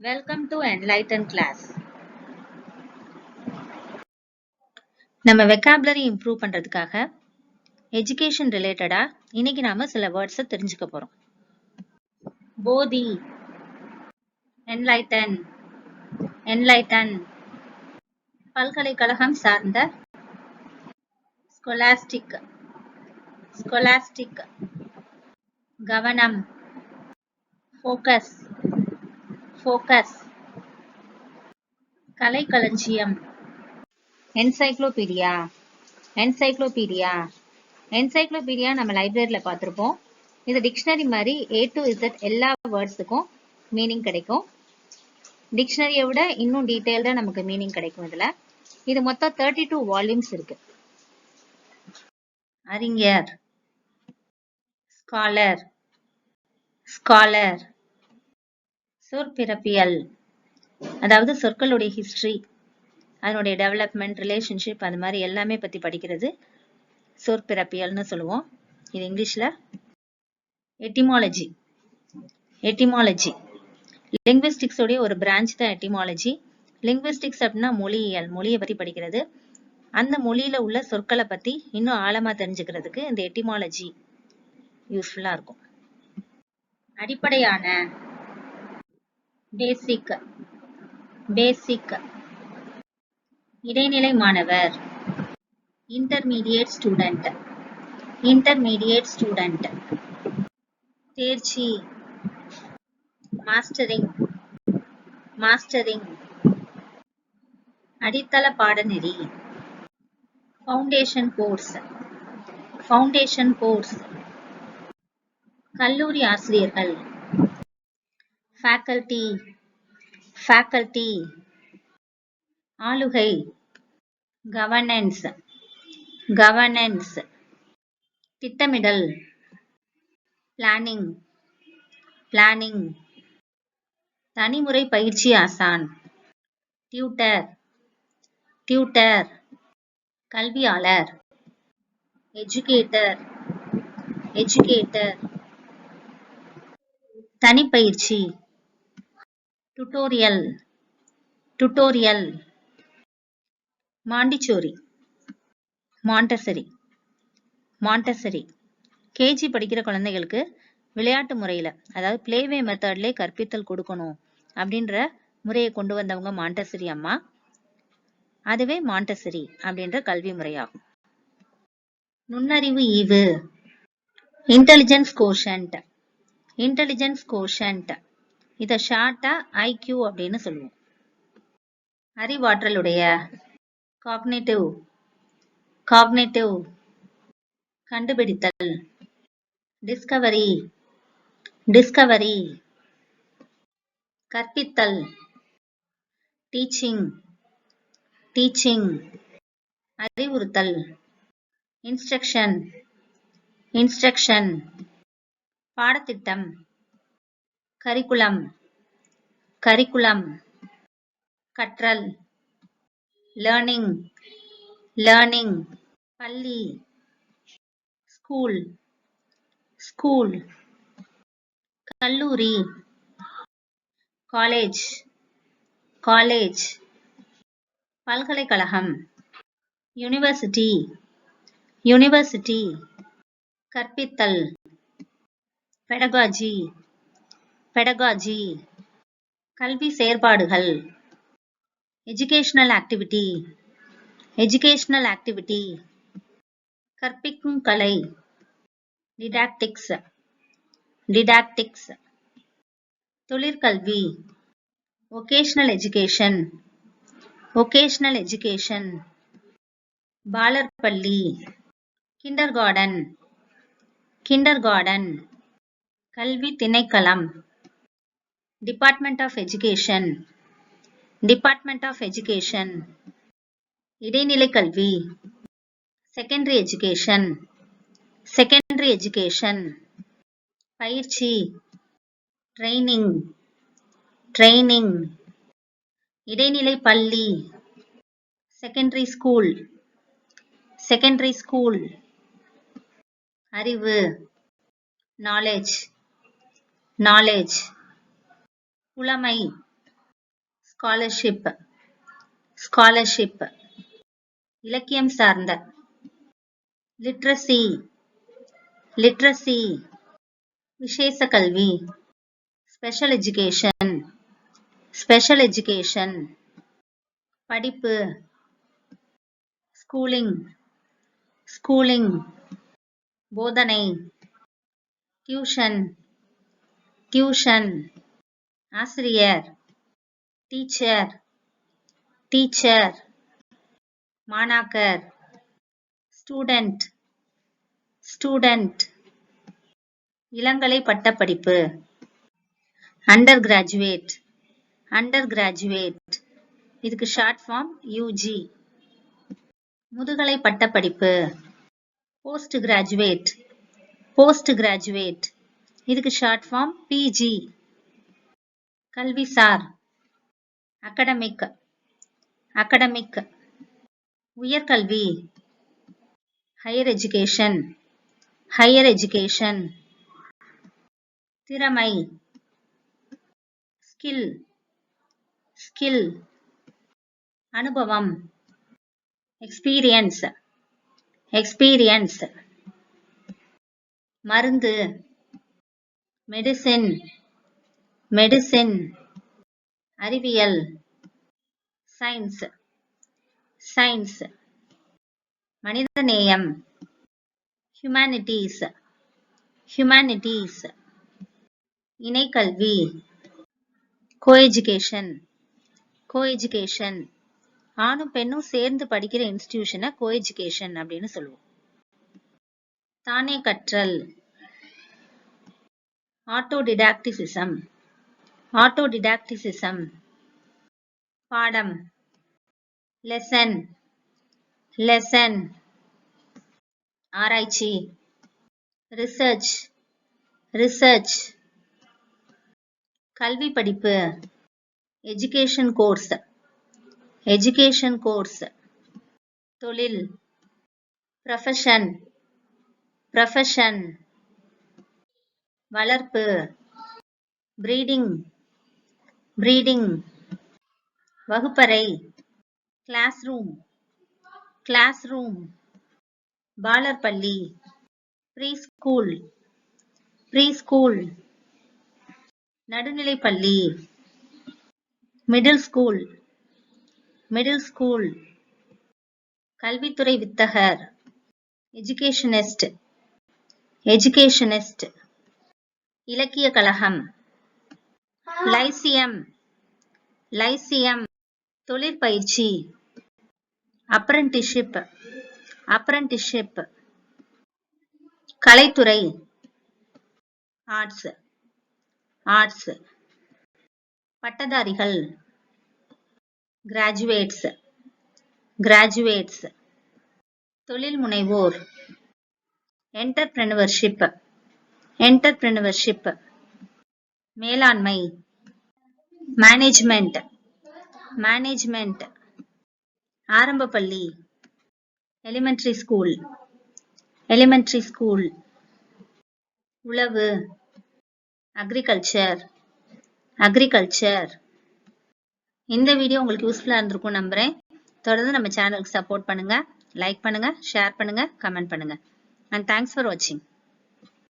Welcome to enlighten class. நம்ம vocabulary improve பண்றதுக்காக education related இன்னைக்கு நாம சில words தெரிஞ்சுக்க போறோம். போதி, enlighten, enlighten. பல்கலைக்கழகம் சார்ந்த scholastic, scholastic. கவனம், focus, focus. கலைக்களஞ்சியம், encyclopedia, encyclopedia. encyclopedia நம்ம லைப்ரரியில பார்த்திருப்போம். இது டிக்ஷனரி மாதிரி A to Z எல்லா வேர்ட்ஸுக்கும் மீனிங் கிடைக்கும். டிக்ஷனரியை விட இன்னும் டீடைல்டா நமக்கு மீனிங் கிடைக்கும் இதுல. இது மொத்தம் 32 வால்யூம்ஸ் இருக்கு. அறிஞர், ஸ்காலர், ஸ்காலர். சொற்பிறப்பியல், அதாவது சொற்களுடைய ஹிஸ்டரி, அதனுடைய டெவலப்மெண்ட், ரிலேஷன்ஷிப், அது மாதிரி எல்லாமே பத்தி படிக்கிறது சொற்பிறப்பியல்னு சொல்லுவோம். இது இங்கிலீஷ்ல எட்டிமாலஜி. எட்டிமாலஜி லிங்குவிஸ்டிக்ஸ் உடைய ஒரு பிரான்ச் தான் எட்டிமாலஜி. லிங்குவிஸ்டிக்ஸ் அப்படின்னா மொழியியல், மொழியை பத்தி படிக்கிறது. அந்த மொழியில உள்ள சொற்களை பத்தி இன்னும் ஆழமா தெரிஞ்சுக்கிறதுக்கு இந்த எட்டிமாலஜி யூஸ்ஃபுல்லா இருக்கும். அடிப்படையான, பேசிக், பேசிக். இடைநிலை மாணவர், இன்டர்மீடியேட் ஸ்டூடெண்ட், இன்டர்மீடியேட் ஸ்டூடெண்ட். தேர்ச்சி, மாஸ்டரிங், மாஸ்டரிங். அடித்தள பாடநெறி, ஃபவுண்டேஷன் கோர்ஸ், ஃபவுண்டேஷன் கோர்ஸ். கல்லூரி ஆசிரியர்கள், ஃபேக்கல்டி, ஃபேக்கல்டி. ஆளுகை, கவர்னன்ஸ், கவர்னன்ஸ். திட்டமிடல், பிளானிங், பிளானிங். தனிமுறை பயிற்சி ஆசான், டியூட்டர், டியூட்டர். கல்வியாளர், எஜுகேட்டர், எஜுகேட்டர். தனிப்பயிற்சி, tutorial, tutorial. Montessori, Montessori, Montessori. KG படிக்கிற குழந்தைகளுக்கு விளையாட்டு முறையில, அதாவது பிளேவே மெத்தட்லேயே கற்பித்தல் கொடுக்கணும் அப்படின்ற முறையை கொண்டு வந்தவங்க மாண்டசரி அம்மா. அதுவே மாண்டசரி அப்படின்ற கல்வி முறையாகும். நுண்ணறிவு ஈவு, இன்டெலிஜென்ஸ் கோஷன்ட், இன்டெலிஜென்ஸ் கோஷன்ட். இத ஷார்ட்டா IQ அப்படின்னு சொல்லுவோம். அறிவாற்றலுடைய, காக்னிட்டிவ், காக்னிட்டிவ். கண்டுபிடித்தல், டிஸ்கவரி, டிஸ்கவரி. கற்பித்தல், டீச்சிங், டீச்சிங். அறிவுறுத்தல், இன்ஸ்ட்ரக்ஷன், இன்ஸ்ட்ரக்ஷன். பாடத்திட்டம், கரிக்குலம், கரிக்குலம். கற்றல், லேர்னிங், லேர்னிங். பள்ளி, ஸ்கூல், ஸ்கூல். கல்லூரி, காலேஜ், காலேஜ். பல்கலைக்கழகம், யூனிவர்சிட்டி, யூனிவர்சிட்டி. கற்பித்தல், பெடகாஜி, பெடகாஜி. கல்வி செயற்பாடுகள், எஜுகேஷனல் ஆக்டிவிட்டி, எஜுகேஷனல் ஆக்டிவிட்டி. கற்பிக்கும் கலை, டிடாக்டிக்ஸ், டிடாக்டிக்ஸ். தொழிற்கல்வி, வொகேஷனல் எஜுகேஷன், வொகேஷனல் எஜுகேஷன். பாலர் பள்ளி, கிண்டர் கார்டன், கிண்டர் கார்டன். கல்வி திணைக்களம், department of education, department of education. இடைநிலை கல்வி, செகண்டரி எஜுகேஷன், செகண்டரி எஜுகேஷன். பயிற்சி, ட்ரைனிங், ட்ரைனிங். இடைநிலை பள்ளி, செகண்டரி ஸ்கூல், செகண்டரி ஸ்கூல். அறிவு, நாலேஜ், நாலேஜ். புலமை, ஸ்காலர்ஷிப் ஸ்காலர்ஷிப் இலக்கியம் சார்ந்த லிட்ரஸி லிட்ரஸி விசேஷ கல்வி ஸ்பெஷல் எஜுகேஷன் ஸ்பெஷல் எஜுகேஷன் படிப்பு ஸ்கூலிங் ஸ்கூலிங் போதனை டியூஷன் டியூஷன் ஆசிரியர் டீச்சர் டீச்சர் மாணாக்கர் ஸ்டூடெண்ட் ஸ்டூடெண்ட் இளங்கலை பட்டப்படிப்பு அண்டர் கிராஜுவேட் அண்டர் கிராஜுவேட் இதுக்கு ஷார்ட் ஃபார்ம் யூஜி முதுகலை பட்டப்படிப்பு போஸ்ட் கிராஜுவேட் போஸ்ட் கிராஜுவேட் இதுக்கு ஷார்ட் ஃபார்ம் பிஜி கல்விசார் அகடமிக் அகடமிக் உயர்கல்வி ஹையர் எஜுகேஷன் ஹையர் எஜுகேஷன் திறமை ஸ்கில் ஸ்கில் அனுபவம் எக்ஸ்பீரியன்ஸ் எக்ஸ்பீரியன்ஸ் மருந்து மெடிசின் மெடிசின் அறிவியல் சயின்ஸ் சயின்ஸ் மனிதநேயம் ஹியூமனிட்டிஸ் ஹியூமனிட்டிஸ் இணைக்கல்வி கோஎஜுகேஷன் கோஎஜுகேஷன் ஆணும் பெண்ணும் சேர்ந்து படிக்கிற இன்ஸ்டிடியூஷனை கோஎஜுகேஷன் அப்படின்னு சொல்லுவோம். தானே கற்றல் ஆட்டோடிடாக்டிசிசம் ஆட்டோடிடாக்டிசிசம் பாடம் லெசன் லெசன் ஆராய்ச்சி ரிசர்ச் ரிசர்ச் கல்வி படிப்பு எஜுகேஷன் கோர்ஸ் எஜுகேஷன் கோர்ஸ் தொழில் ப்ரொஃபஷன் ப்ரொஃபஷன் வளர்ப்பு பிரீடிங் பிரீடிங் வகுப்பறை கிளாஸ் ரூம் கிளாஸ் ரூம் பாலர் பள்ளி ப்ரீ ஸ்கூல் ப்ரீ ஸ்கூல் நடுநிலைப்பள்ளி மிடில் ஸ்கூல் மிடில் ஸ்கூல் கல்வித்துறை வித்தகர் எஜுகேஷனிஸ்ட் எஜுகேஷனிஸ்ட் இலக்கிய கழகம் லைசியம் லைசியம் தொழிற்பயிற்சி அப்ரண்டிஸ்ஷிப் அப்ரண்டிஸ்ஷிப் கலைத்துறை ஆர்ட்ஸ் ஆர்ட்ஸ் பட்டதாரிகள் கிராஜுவேட்ஸ் கிராஜுவேட்ஸ் தொழில் முனைவோர் என்டர்பிரெனர்ஷிப் என்டர்பிரெனர்ஷிப் மேலாண்மை மேனேஜ்மெண்ட் மேனேஜ்மெண்ட் ஆரம்ப பள்ளி எலிமெண்டரி ஸ்கூல் எலிமெண்டரி ஸ்கூல் உழவு அக்ரிகல்ச்சர் அக்ரிகல்ச்சர் இந்த வீடியோ உங்களுக்கு யூஸ்ஃபுல்லா இருந்திருக்கும் நம்புறேன். தொடர்ந்து நம்ம சேனலுக்கு சப்போர்ட் பண்ணுங்க, லைக் பண்ணுங்க, ஷேர் பண்ணுங்க, கமெண்ட் பண்ணுங்க. And thanks for watching.